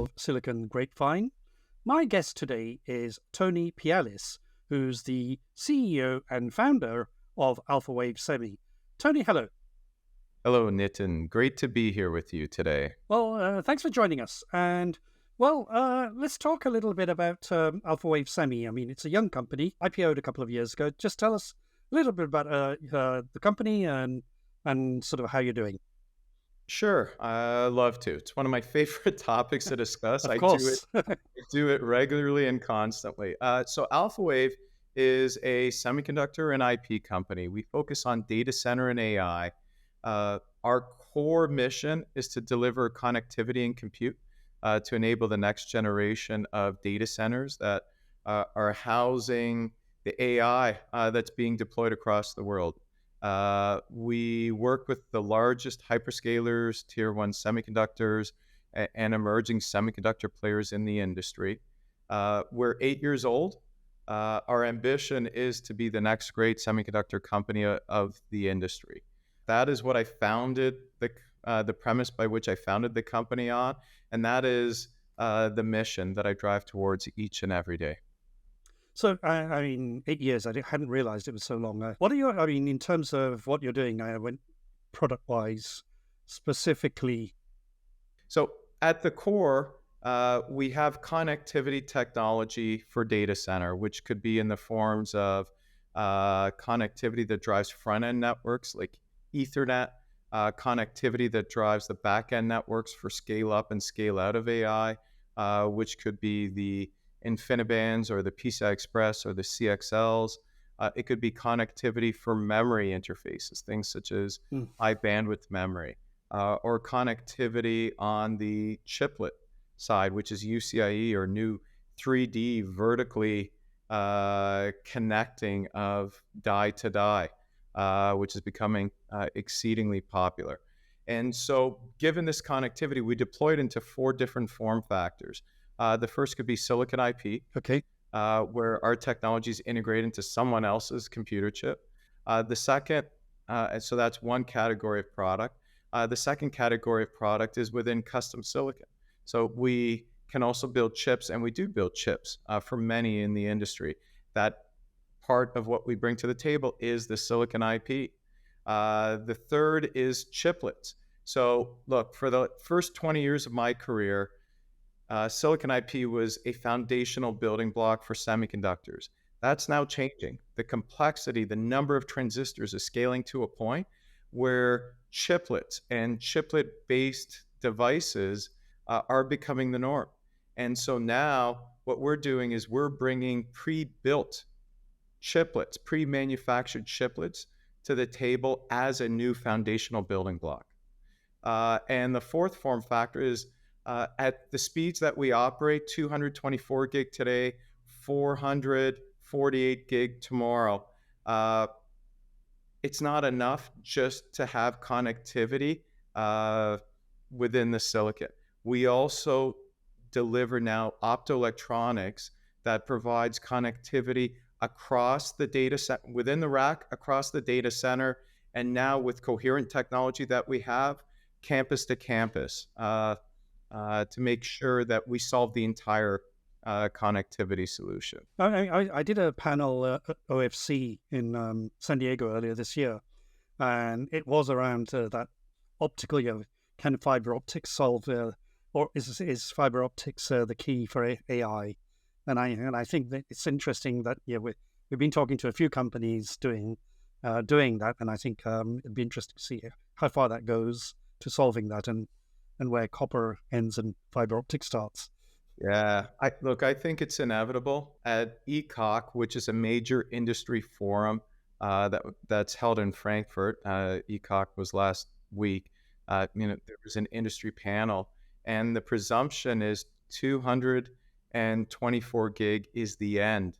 of Silicon Grapevine. My guest today is Tony Pialis, who's the CEO and founder of Alphawave Semi. Tony, hello. Hello, Nitin. Great to be here with you today. Well, thanks for joining us. And, let's talk a little bit about Alphawave Semi. I mean, it's a young company, IPO'd a couple of years ago. Just tell us a little bit about the company and sort of how you're doing. Sure, I love to. It's one of my favorite topics to discuss. Of I do course. it regularly and constantly. So Alphawave is a semiconductor and IP company. We focus on data center and AI. Our core mission is to deliver connectivity and compute to enable the next generation of data centers that are housing the AI that's being deployed across the world. We work with the largest hyperscalers, tier one semiconductors, and emerging semiconductor players in the industry. We're 8 years old. Our ambition is to be the next great semiconductor company of the industry. That is what I founded the premise by which I founded the company on, and that is the mission that I drive towards each and every day. So, I mean, 8 years, hadn't realized it was so long. What are your, I mean, in terms of what you're doing, product-wise, specifically? So at the core, we have connectivity technology for data center, which could be in the forms of connectivity that drives front-end networks like Ethernet, connectivity that drives the back-end networks for scale up and scale out of AI, which could be the InfiniBands or the PCI Express or the CXLs. It could be connectivity for memory interfaces, things such as high bandwidth memory, or connectivity on the chiplet side, which is UCIe or new 3D vertically connecting of die to die, which is becoming exceedingly popular. And so given this connectivity, we deployed into 4 different form factors. The first could be silicon IP, Okay. where our technology is integrated into someone else's computer chip. The second, and so that's one category of product. The second category of product is within custom silicon. So we can also build chips, and we do build chips for many in the industry. That part of what we bring to the table is the silicon IP. The third is chiplets. So look, for the first 20 years of my career, silicon IP was a foundational building block for semiconductors. That's now changing. The complexity, the number of transistors is scaling to a point where chiplets and chiplet-based devices are becoming the norm. And so now what we're doing is we're bringing pre-built chiplets, pre-manufactured chiplets to the table as a new foundational building block. And the fourth form factor is at the speeds that we operate, 224 gig today, 448 gig tomorrow. It's not enough just to have connectivity within the silicon. We also deliver now optoelectronics that provides connectivity across the data set, within the rack, across the data center, and now with coherent technology that we have, campus to campus. To make sure that we solve the entire connectivity solution. I did a panel at OFC in San Diego earlier this year, and it was around that optical, can fiber optics solve, or is fiber optics the key for AI? And I think that it's interesting that we've been talking to a few companies doing that, and I think it'd be interesting to see how far that goes to solving that and where copper ends and fiber optic starts. Yeah, I think it's inevitable. At ECOC, which is a major industry forum that's held in Frankfurt, ECOC was last week. There was an industry panel, and the presumption is 224 gig is the end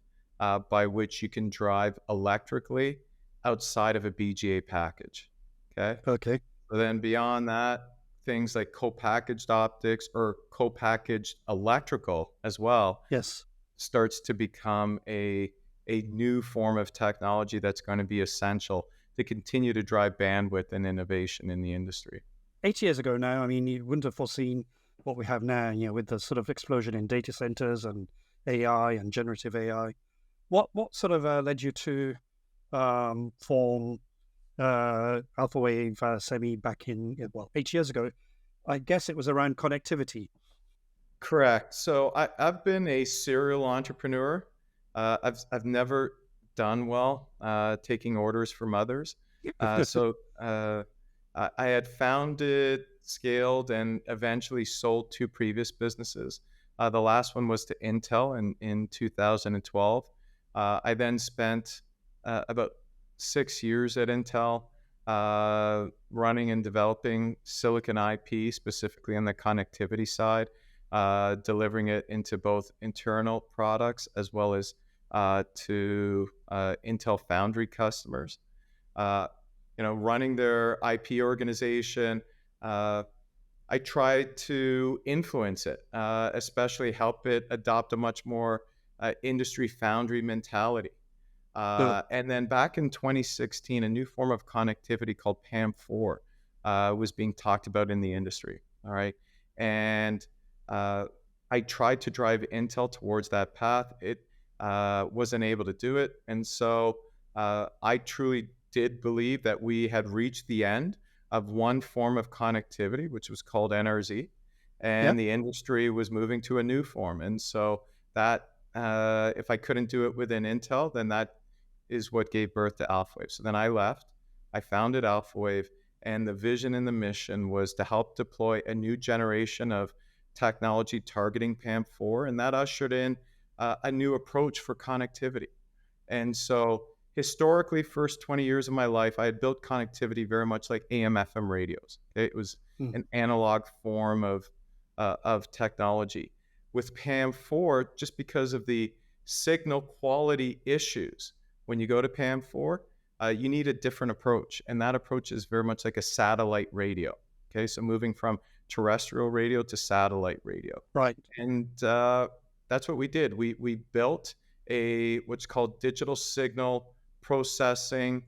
by which you can drive electrically outside of a BGA package. Okay. Okay. So then beyond that, things like co-packaged optics or co-packaged electrical as well Yes. starts to become a new form of technology that's going to be essential to continue to drive bandwidth and innovation in the industry. 8 years ago now, I mean, you wouldn't have foreseen what we have now, with the sort of explosion in data centers and AI and generative AI. What sort of led you to form Alphawave Semi back in, 8 years ago? I guess it was around connectivity. Correct. So I've been a serial entrepreneur. I've never done well taking orders from others. So I had founded, scaled, and eventually sold two previous businesses. The last one was to Intel in 2012. I then spent about 6 years at Intel running and developing silicon IP, specifically on the connectivity side, delivering it into both internal products as well as to Intel Foundry customers. Uh, Running their IP organization, I tried to influence it, especially help it adopt a much more industry foundry mentality. So, And then back in 2016, a new form of connectivity called PAM4 was being talked about in the industry. All right. And uh, I tried to drive Intel towards that path. It wasn't able to do it. And so I truly did believe that we had reached the end of one form of connectivity, which was called NRZ, yeah, and the industry was moving to a new form. And so that, if I couldn't do it within Intel, then that is what gave birth to Alphawave. So then I left, I founded Alphawave, and the vision and the mission was to help deploy a new generation of technology targeting PAM4, and that ushered in a new approach for connectivity. And so historically, first 20 years of my life, I had built connectivity very much like AM FM radios. Okay? It was mm, an analog form of technology. With PAM4, just because of the signal quality issues, when you go to PAM4, you need a different approach. And that approach is very much like a satellite radio. Okay, so moving from terrestrial radio to satellite radio. right. And that's what we did. We built a what's called digital signal processing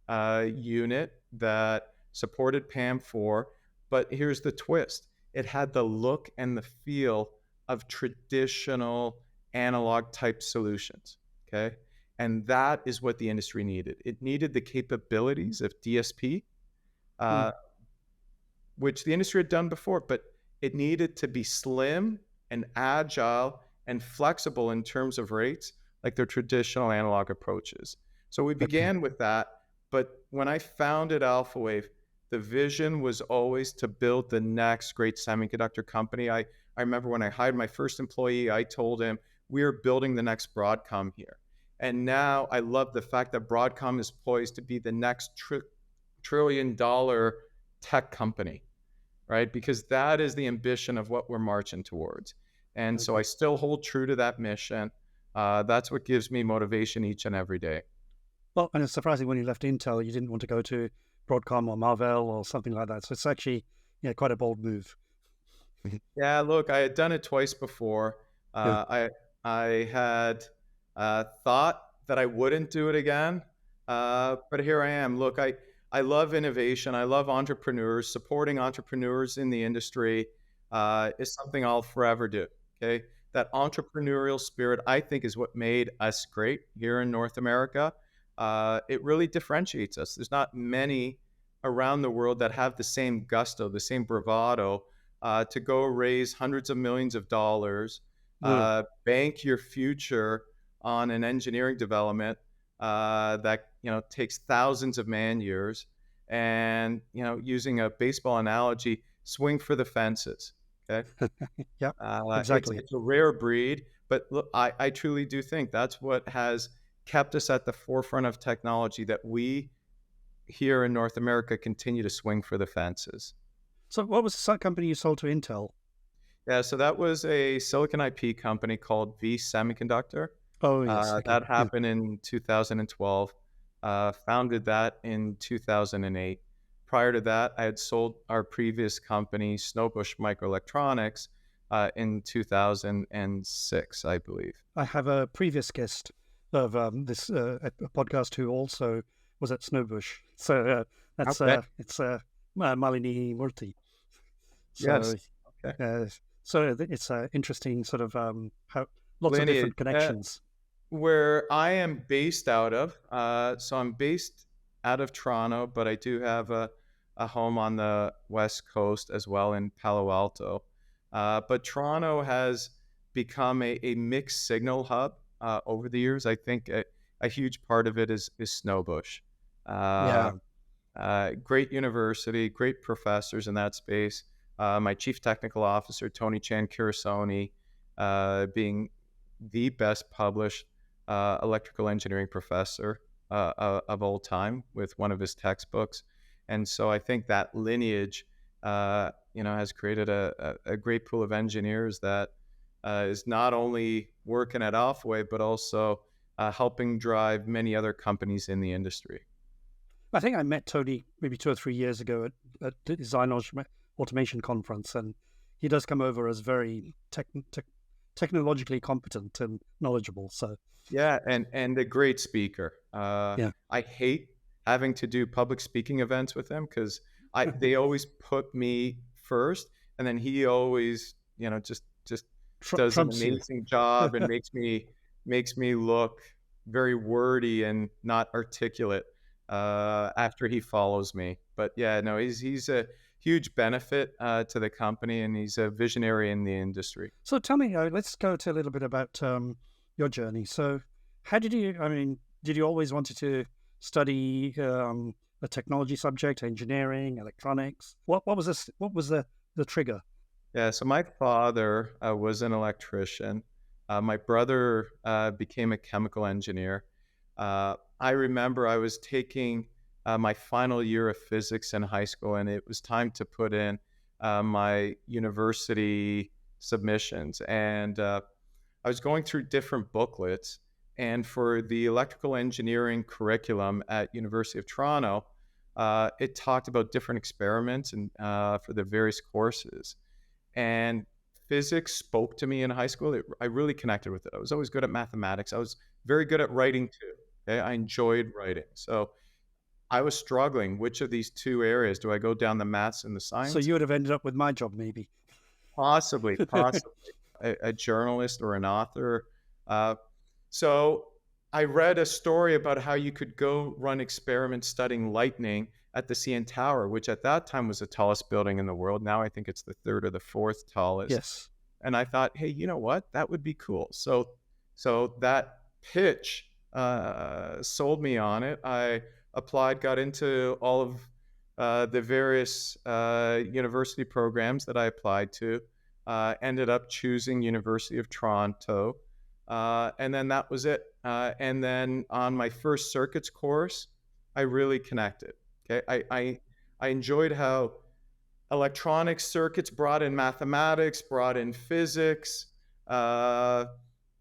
unit that supported PAM4. But here's the twist: it had the look and the feel of traditional analog type solutions. Okay, and that is what the industry needed. It needed the capabilities of DSP, Mm, uh, which the industry had done before, but it needed to be slim and agile and flexible in terms of rates, like their traditional analog approaches. So we okay. began with that. But when I founded Alphawave, the vision was always to build the next great semiconductor company. I remember when I hired my first employee, I told him, we are building the next Broadcom here. And now I love the fact that Broadcom is poised to be the next trillion-dollar tech company, right? Because that is the ambition of what we're marching towards. And so I Okay. still hold true to that mission. That's what gives me motivation each and every day. Well, and it's surprising when you left Intel, you didn't want to go to Broadcom or Marvell or something like that. So it's actually, quite a bold move. Yeah, look, I had done it twice before. Yeah. I had thought that I wouldn't do it again, but here I am. Look, I love innovation. I love entrepreneurs. Supporting entrepreneurs in the industry is something I'll forever do. Okay, that entrepreneurial spirit, I think, is what made us great here in North America. It really differentiates us. There's not many around the world that have the same gusto, the same bravado to go raise hundreds of millions of dollars, No. bank your future on an engineering development that takes thousands of man years, and using a baseball analogy, swing for the fences. Okay, Yeah, it's exactly. it's a rare breed, but look, I truly do think that's what has kept us at the forefront of technology. That we here in North America continue to swing for the fences. So what was the company you sold to Intel? Yeah, so that was a silicon IP company called V Semiconductor. Oh, yes. Okay. That Yeah. happened in 2012. Founded that in 2008. Prior to that, I had sold our previous company, Snowbush Microelectronics, in 2006, I believe. I have a previous guest of this podcast who also was at Snowbush. So that's Okay. it's Malini Murthy. Yes. So Okay. So it's an interesting sort of how lots of Lineage. different connections. Where I am based out of, so I'm based out of Toronto, but I do have a home on the West Coast as well in Palo Alto. But Toronto has become a mixed signal hub over the years. I think a huge part of it is snowbush. Yeah. Uh, Great university, great professors in that space. My chief technical officer, Tony Pialis, being the best published electrical engineering professor of all time with one of his textbooks. And so I think that lineage, has created a great pool of engineers that is not only working at Alphawave, but also helping drive many other companies in the industry. I think I met Tony maybe 2 or 3 years ago at the Automation Conference, and he does come over as very technologically competent and knowledgeable. So, Yeah, and a great speaker. yeah. I hate having to do public speaking events with him because I they always put me first, and then he always, just does an Trumps you. amazing job and makes me look very wordy and not articulate after he follows me. But yeah, no, he's a huge benefit to the company, and he's a visionary in the industry. So tell me, let's go to a little bit about your journey. So, how did you? I mean, did you always wanted to study a technology subject, engineering, electronics? What was this? What was the trigger? Yeah, so my father was an electrician. My brother became a chemical engineer. I remember I was taking my final year of physics in high school, and it was time to put in my university submissions. And I was going through different booklets, and for the electrical engineering curriculum at University of Toronto, it talked about different experiments and for the various courses. And physics spoke to me in high school. I really connected with it. I was always good at mathematics. I was very good at writing too. Okay? I enjoyed writing. So I was struggling. Which of these two areas do I go down, the maths and the So science? you would have ended up with my job, maybe. Possibly a journalist or an author. Uh, so I read a story about how you could go run experiments studying lightning at the CN Tower, which at that time was the tallest building in the world. Now I think it's the third or the fourth tallest. Yes. And I thought, hey, you know what? That would be cool. So that pitch sold me on it. I applied, got into all of the various university programs that I applied to. Ended up choosing University of Toronto, and then that was it. And then on my first circuits course, I really connected. Okay, I enjoyed how electronic circuits brought in mathematics, brought in physics, uh,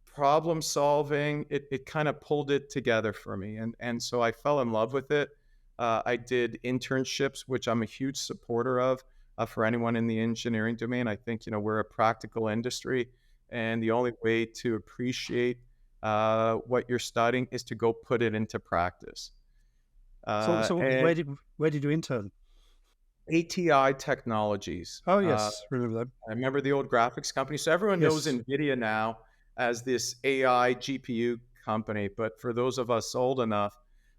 problem solving. It kind of pulled it together for me, and so I fell in love with it. I did internships, which I'm a huge supporter of for anyone in the engineering domain. I think we're a practical industry, and the only way to appreciate what you're studying is to go put it into practice. So And where did you intern? ATI Technologies. Oh yes, remember them. I remember the old graphics company. So everyone knows Yes, NVIDIA now as this AI GPU company. But for those of us old enough,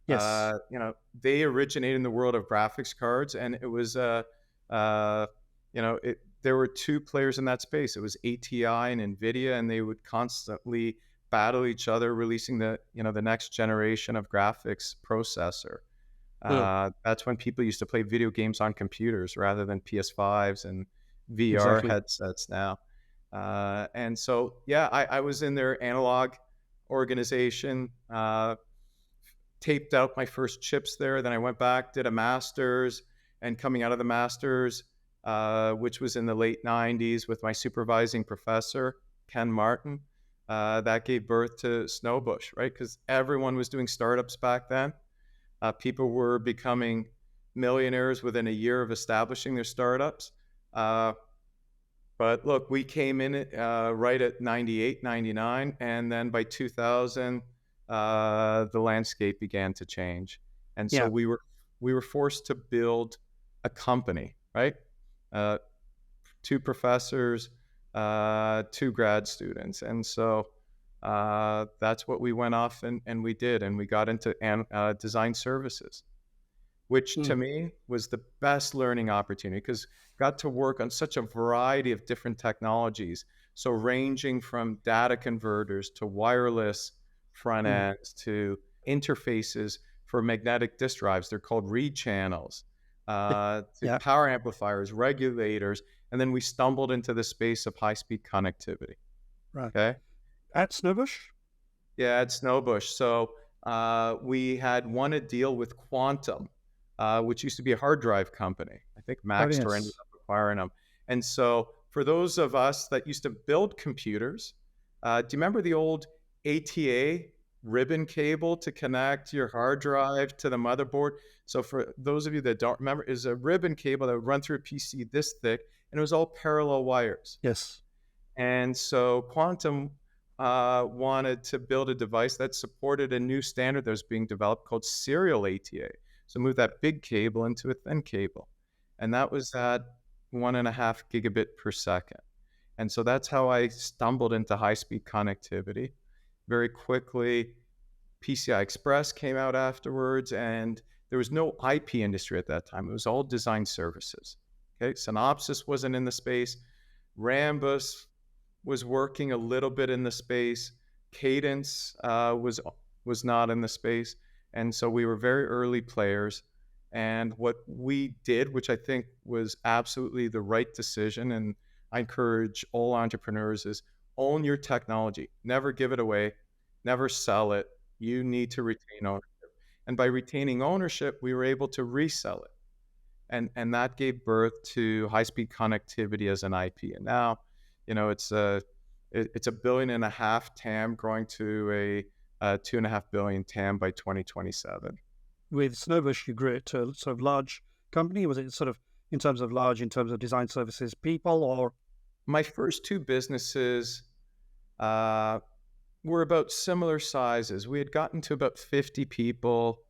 yes, they originated in the world of graphics cards, and it was, there were two players in that space. It was ATI and NVIDIA, and they would constantly battle each other, releasing the next generation of graphics processor. yeah, That's when people used to play video games on computers rather than PS5s and VR exactly. headsets now. And so, yeah, I was in their analog organization, taped out my first chips there. Then I went back, did a master's, and coming out of the master's, which was in the late 90s with my supervising professor, Ken Martin, that gave birth to Snowbush, right? Because everyone was doing startups back then. People were becoming millionaires within a year of establishing their startups. But look, we came in right at 98, 99, and then by 2000, the landscape began to change. And so Yeah. we were forced to build a company, right? Uh, Two professors two grad students. And so that's what we went off and we did. And we got into design services, which to Mm. me was the best learning opportunity because got to work on such a variety of different technologies. So ranging from data converters to wireless front Mm. ends to interfaces for magnetic disk drives. They're called read channels, to Yeah. power amplifiers, regulators, and then we stumbled into the space of high-speed connectivity. Right. Okay. At Snowbush? Yeah, at Snowbush. So we had won a deal with Quantum, which used to be a hard drive company. I think Oh, Maxtor ended yes. up acquiring them. And so for those of us that used to build computers, do you remember the old ATA ribbon cable to connect your hard drive to the motherboard? So for those of you that don't remember, is a ribbon cable that would run through a PC this thick, and it was all parallel wires. Yes. And so Quantum wanted to build a device that supported a new standard that was being developed called serial ATA. So move that big cable into a thin cable. And that was at 1.5 gigabit per second. And so that's how I stumbled into high speed connectivity. Very quickly, PCI Express came out afterwards, and there was no IP industry at that time. It was all design services. Okay, Synopsys wasn't in the space. Rambus was working a little bit in the space. Cadence was not in the space, and so we were very early players. And what we did, which I think was absolutely the right decision, and I encourage all entrepreneurs, is own your technology. Never give it away. Never sell it. You need to retain ownership. And by retaining ownership, we were able to resell it, and that gave birth to high speed connectivity as an IP. And now, it's a billion and a half TAM growing to a 2.5 billion TAM by 2027. With Snowbush, you grew it to a sort of large company. Was it sort of in terms of large, in terms of design services people, or? My first two businesses uh, were about similar sizes. We had gotten to about 50 people,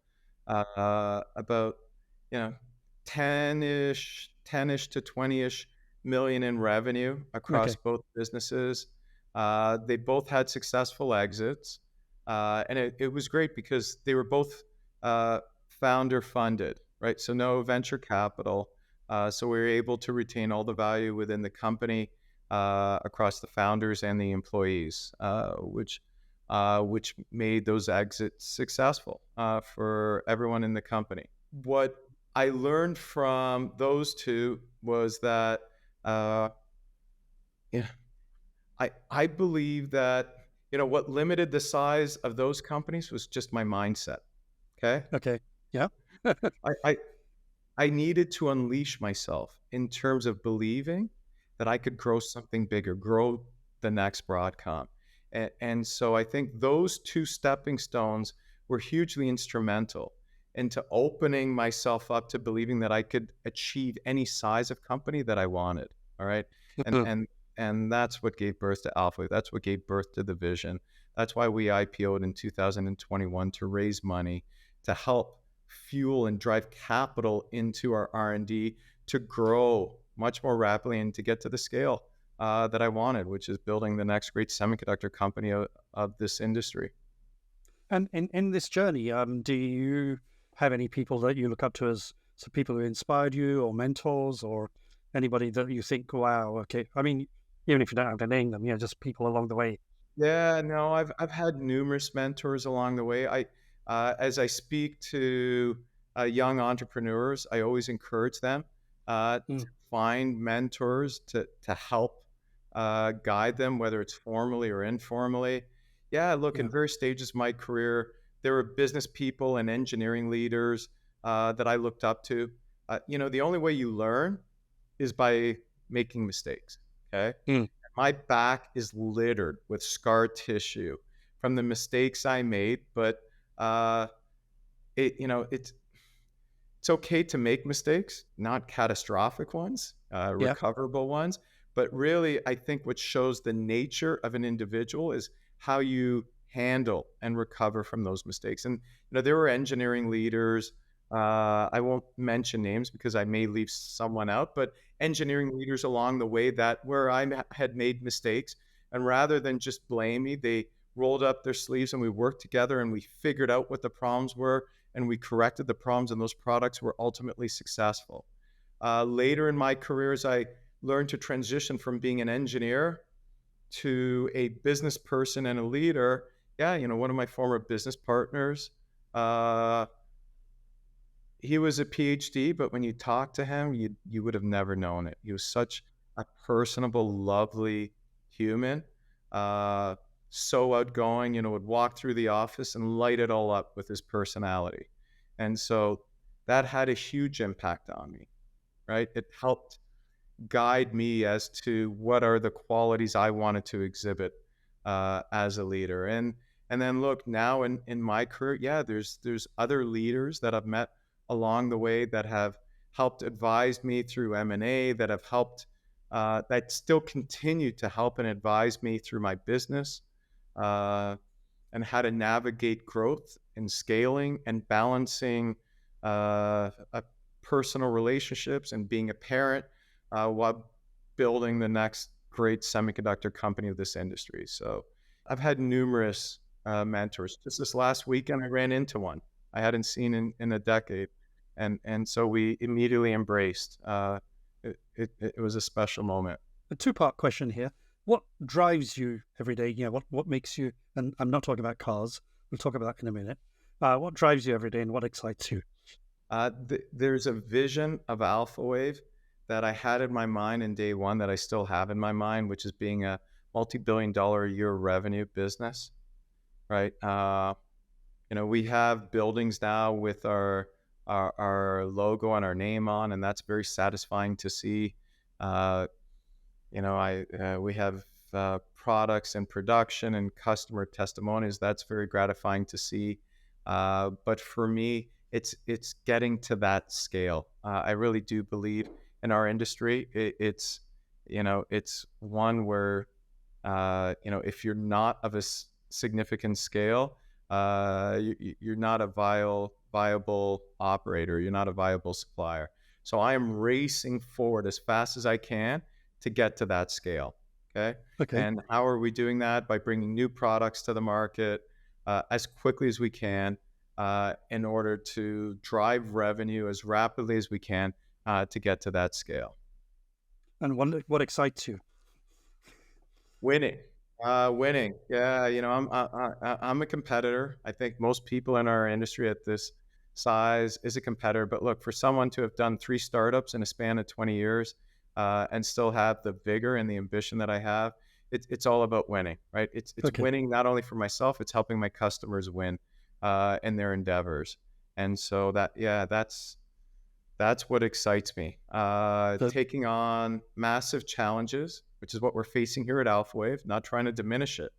about, you know, 10-ish to 20-ish million in revenue across Okay. both businesses. They both had successful exits. And it was great because they were both founder funded, right? So no venture capital. So we were able to retain all the value within the company across the founders and the employees, which made those exits successful for everyone in the company. What I learned from those two was that uh, yeah, I believe that what limited the size of those companies was just my mindset. Okay, Okay. Yeah. I, I I needed to unleash myself in terms of believing that I could grow something bigger, grow the next Broadcom. And so I think those two stepping stones were hugely instrumental into opening myself up to believing that I could achieve any size of company that I wanted. All right. And and and that's what gave birth to Alphawave. That's what gave birth to the vision. That's why we IPO'd in 2021 to raise money to help fuel and drive capital into our R&D to grow much more rapidly and to get to the scale that I wanted, which is building the next great semiconductor company of this industry. And in this journey, do you have any people that you look up to as some people who inspired you, or mentors, or anybody that you think, wow, okay. I mean, even if you don't have to name them, just people along the way. Yeah, no, I've had numerous mentors along the way. As I speak to young entrepreneurs, I always encourage them to Mm. find mentors to help guide them, whether it's formally or informally. Yeah, look, Yeah. in various stages of my career, there were business people and engineering leaders that I looked up to. The only way you learn is by making mistakes. Okay. Mm. My back is littered with scar tissue from the mistakes I made, but uh, it's okay to make mistakes, not catastrophic ones, Yeah. recoverable ones. But really, I think what shows the nature of an individual is how you handle and recover from those mistakes. And there were engineering leaders I won't mention names because I may leave someone out, but engineering leaders along the way that where had made mistakes, and rather than just blame me, they rolled up their sleeves and we worked together and we figured out what the problems were and we corrected the problems, and those products were ultimately successful. Later in my career, as I learned to transition from being an engineer to a business person and a leader, yeah, one of my former business partners, uh, he was a PhD, but when you talk to him, you would have never known it. He was such a personable, lovely human, uh, so outgoing. Would walk through the office and light it all up with his personality, and so that had a huge impact on me. Right, it helped guide me as to what are the qualities I wanted to exhibit as a leader. And then look, now in my career, yeah, there's other leaders that I've met along the way that have helped advise me through M&A, that have helped that still continue to help and advise me through my business, uh, and how to navigate growth and scaling and balancing personal relationships and being a parent while building the next great semiconductor company of this industry. So I've had numerous mentors. Just this last weekend, I ran into one I hadn't seen in a decade. And so we immediately embraced. It was a special moment. A two-part question here. What drives you every day? What makes you, and I'm not talking about cars, we'll talk about that in a minute. What drives you every day and what excites you? There's a vision of Alphawave that I had in my mind in day one that I still have in my mind, which is being a multi-billion-dollar a year revenue business, right? We have buildings now with our logo and our name on, and that's very satisfying to see. We have products in production and customer testimonies. That's very gratifying to see. But for me, it's getting to that scale. I really do believe in our industry. It's one where if you're not of a significant scale, you're not a viable operator. You're not a viable supplier. So I am racing forward as fast as I can to get to that scale. Okay. And how are we doing that? By bringing new products to the market as quickly as we can in order to drive revenue as rapidly as we can to get to that scale. And what excites you? Winning. Winning. Yeah, I'm a competitor. I think most people in our industry at this size is a competitor. But look, for someone to have done 3 startups in a span of 20 years and still have the vigor and the ambition that I have, it's all about winning, right? It's winning not only for myself, it's helping my customers win in their endeavors. And so that's what excites me. Taking on massive challenges, which is what we're facing here at Alphawave, not trying to diminish it,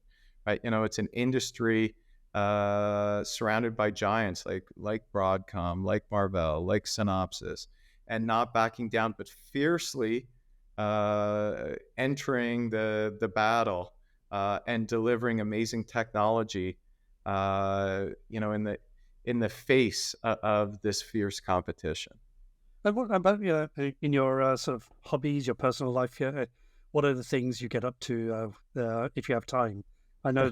right? It's an industry surrounded by giants like Broadcom, like Marvell, like Synopsys, and not backing down, but fiercely entering the battle and delivering amazing technology, in the face of this fierce competition. And what about in your sort of hobbies, your personal life here? What are the things you get up to if you have time? I know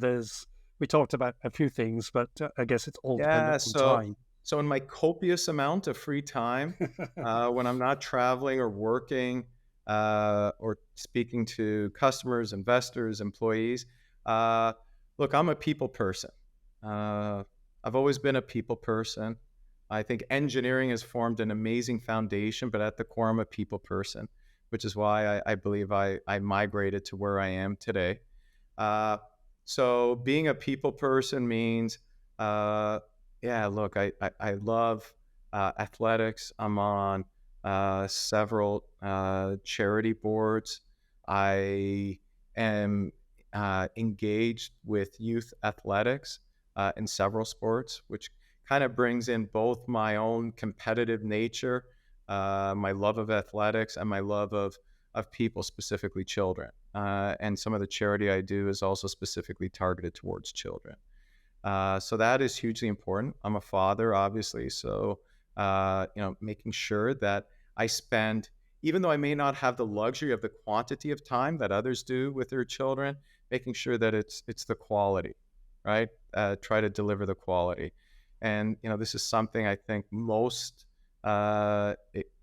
we talked about a few things, but I guess it's all dependent on time. So in my copious amount of free time, when I'm not traveling or working or speaking to customers, investors, employees, look, I'm a people person. I've always been a people person. I think engineering has formed an amazing foundation, but at the core, I'm a people person, which is why I believe I migrated to where I am today. So being a people person means, look, I love athletics. I'm on several charity boards. I am engaged with youth athletics in several sports, which kind of brings in both my own competitive nature, my love of athletics, and my love of people, specifically children. And some of the charity I do is also specifically targeted towards children. So that is hugely important. I'm a father, obviously, so Making sure that I spend, even though I may not have the luxury of the quantity of time that others do with their children, making sure that it's the quality, right? Try to deliver the quality. And, this is something I think most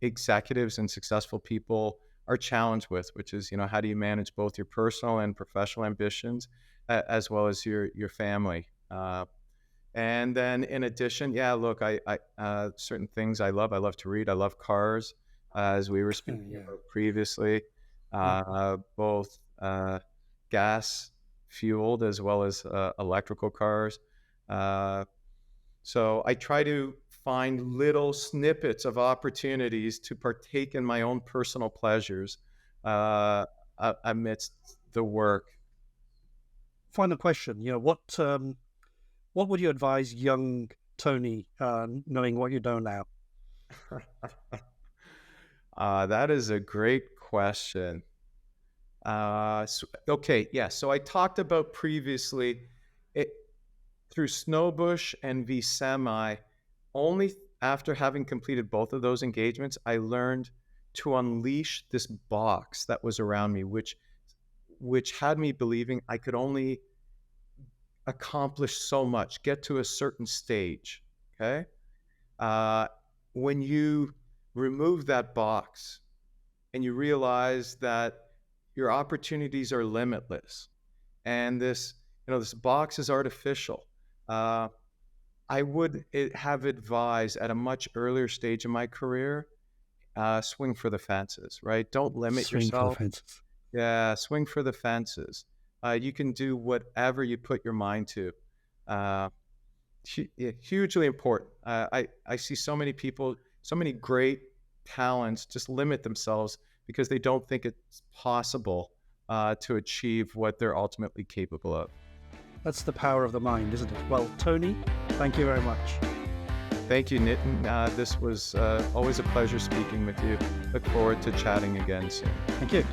executives and successful people are challenged with, which is, how do you manage both your personal and professional ambitions as well as your family? And then in addition, yeah, look, I certain things I love. I love to read. I love cars, as we were speaking Yeah. about previously, Yeah. both gas fueled as well as electrical cars. Uh, so I try to find little snippets of opportunities to partake in my own personal pleasures amidst the work. Final question. What would you advise young Tony, knowing what you know now? That is a great question. Okay, yeah. So I talked about previously it through Snowbush and V Semi. Only after having completed both of those engagements, I learned to unleash this box that was around me, which had me believing I could only accomplish so much, get to a certain stage. Okay, uh, when you remove that box and you realize that your opportunities are limitless and this box is artificial. I would have advised at a much earlier stage in my career, swing for the fences, right? Don't limit Swing for the yourself. fences. Yeah, swing for the fences. You can do whatever you put your mind to. Uh, yeah, hugely important. I see so many people, so many great talents just limit themselves because they don't think it's possible to achieve what they're ultimately capable of. That's the power of the mind, isn't it? Well, Tony, thank you very much. Thank you, Nitin. This was always a pleasure speaking with you. Look forward to chatting again soon. Thank you.